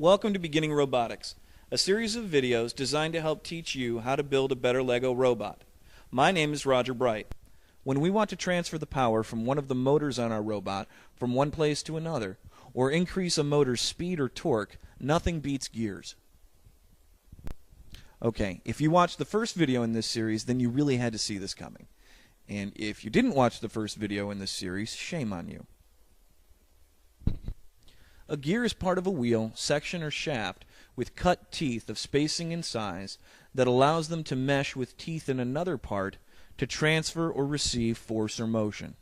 Welcome to Beginning Robotics, a series of videos designed to help teach you how to build a better Lego robot. My name is Roger Bright. When we want to transfer the power from one of the motors on our robot from one place to another, or increase a motor's speed or torque, nothing beats gears. Okay, if you watched the first video in this series, then you really had to see this coming. And if you didn't watch the first video in this series, shame on you. A gear is part of a wheel, section, or shaft with cut teeth of spacing and size that allows them to mesh with teeth in another part to transfer or receive force or motion.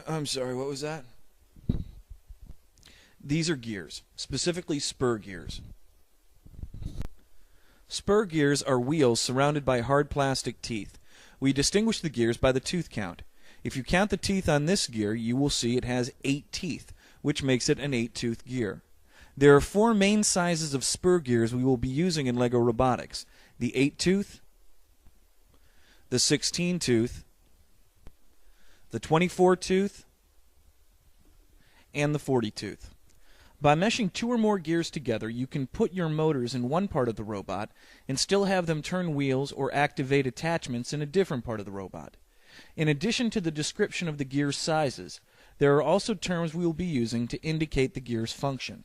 I'm sorry, what was that? These are gears, specifically spur gears. Spur gears are wheels surrounded by hard plastic teeth. We distinguish the gears by the tooth count. If you count the teeth on this gear, you will see it has 8 teeth, which makes it an 8-tooth gear. There are 4 main sizes of spur gears we will be using in LEGO Robotics: the 8-tooth, the 16-tooth, the 24-tooth, and the 40-tooth. By meshing 2 or more gears together, you can put your motors in one part of the robot and still have them turn wheels or activate attachments in a different part of the robot. In addition to the description of the gear sizes, there are also terms we will be using to indicate the gear's function.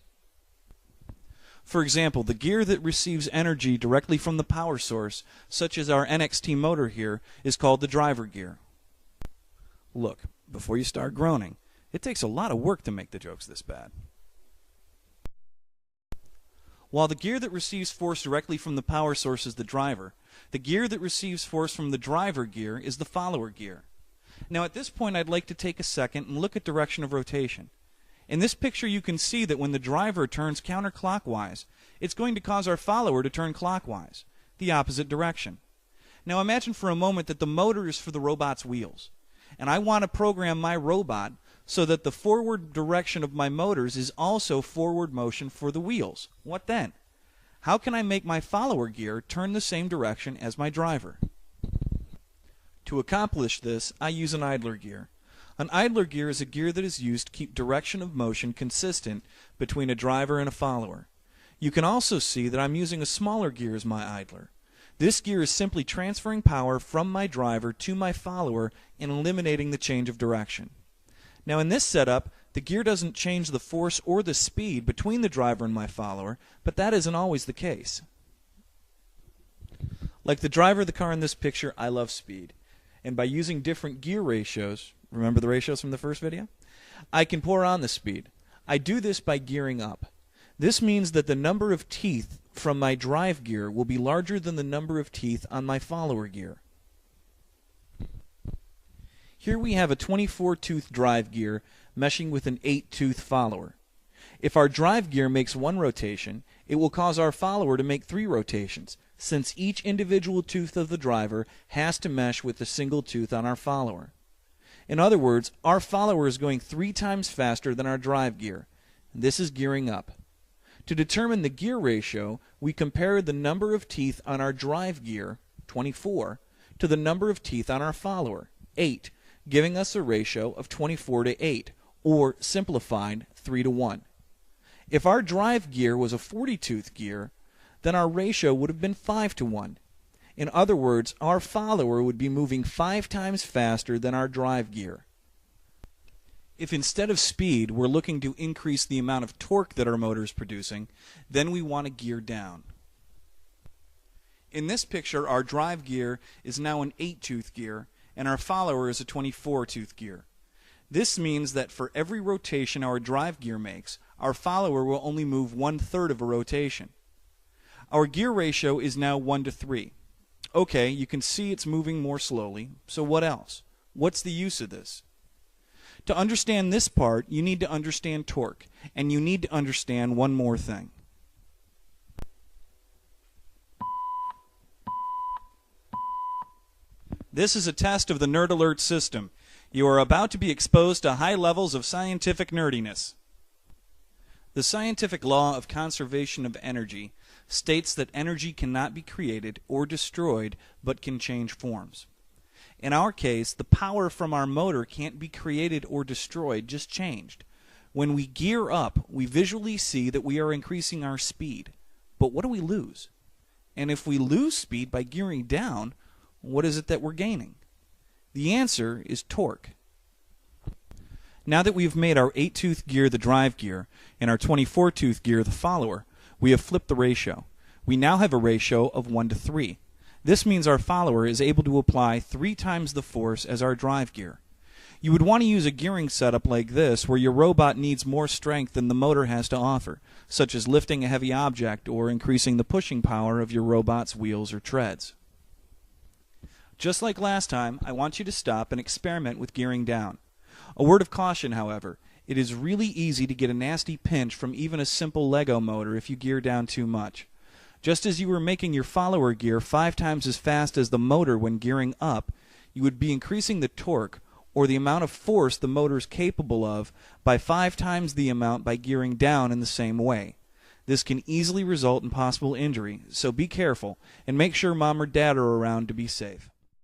For example, the gear that receives energy directly from the power source, such as our NXT motor here, is called the driver gear. Look, before you start groaning, it takes a lot of work to make the jokes this bad. While the gear that receives force directly from the power source is the driver, the gear that receives force from the driver gear is the follower gear. Now at this point I'd like to take a second and look at direction of rotation. In this picture you can see that when the driver turns counterclockwise, it's going to cause our follower to turn clockwise, the opposite direction. Now imagine for a moment that the motor is for the robot's wheels, and I want to program my robot so that the forward direction of my motors is also forward motion for the wheels. What then? How can I make my follower gear turn the same direction as my driver? To accomplish this, I use an idler gear. An idler gear is a gear that is used to keep direction of motion consistent between a driver and a follower. You can also see that I'm using a smaller gear as my idler. This gear is simply transferring power from my driver to my follower and eliminating the change of direction. Now in this setup, the gear doesn't change the force or the speed between the driver and my follower, but that isn't always the case. Like the driver of the car in this picture, I love speed. And by using different gear ratios, remember the ratios from the first video? I can pour on the speed. I do this by gearing up. This means that the number of teeth from my drive gear will be larger than the number of teeth on my follower gear. Here we have a 24-tooth drive gear meshing with an 8-tooth follower. If our drive gear makes 1 rotation, it will cause our follower to make 3 rotations, since each individual tooth of the driver has to mesh with the single tooth on our follower. In other words, our follower is going 3 times faster than our drive gear. This is gearing up. To determine the gear ratio, we compare the number of teeth on our drive gear, 24, to the number of teeth on our follower, 8, giving us a ratio of 24 to 8, or simplified, 3 to 1. If our drive gear was a 40-tooth gear, then our ratio would have been 5 to 1. In other words, our follower would be moving 5 times faster than our drive gear. If instead of speed we're looking to increase the amount of torque that our motor is producing, then we want to gear down. In this picture, our drive gear is now an 8-tooth gear, and our follower is a 24-tooth gear. This means that for every rotation our drive gear makes, our follower will only move 1/3 of a rotation. Our gear ratio is now 1 to 3. Okay, you can see it's moving more slowly, so what else? What's the use of this? To understand this part, you need to understand torque, and you need to understand one more thing. This is a test of the Nerd Alert system. You are about to be exposed to high levels of scientific nerdiness. The scientific law of conservation of energy states that energy cannot be created or destroyed, but can change forms. In our case, the power from our motor can't be created or destroyed, just changed. When we gear up, we visually see that we are increasing our speed. But what do we lose? And if we lose speed by gearing down, what is it that we're gaining? The answer is torque. Now that we've made our 8-tooth gear the drive gear and our 24-tooth gear the follower, we have flipped the ratio. We now have a ratio of 1:3. This means our follower is able to apply 3 times the force as our drive gear. You would want to use a gearing setup like this where your robot needs more strength than the motor has to offer, such as lifting a heavy object or increasing the pushing power of your robot's wheels or treads. Just like last time, I want you to stop and experiment with gearing down. A word of caution, however, it is really easy to get a nasty pinch from even a simple Lego motor if you gear down too much. Just as you were making your follower gear 5 times as fast as the motor when gearing up, you would be increasing the torque, or the amount of force the motor is capable of, by 5 times the amount by gearing down in the same way. This can easily result in possible injury, so be careful and make sure mom or dad are around to be safe.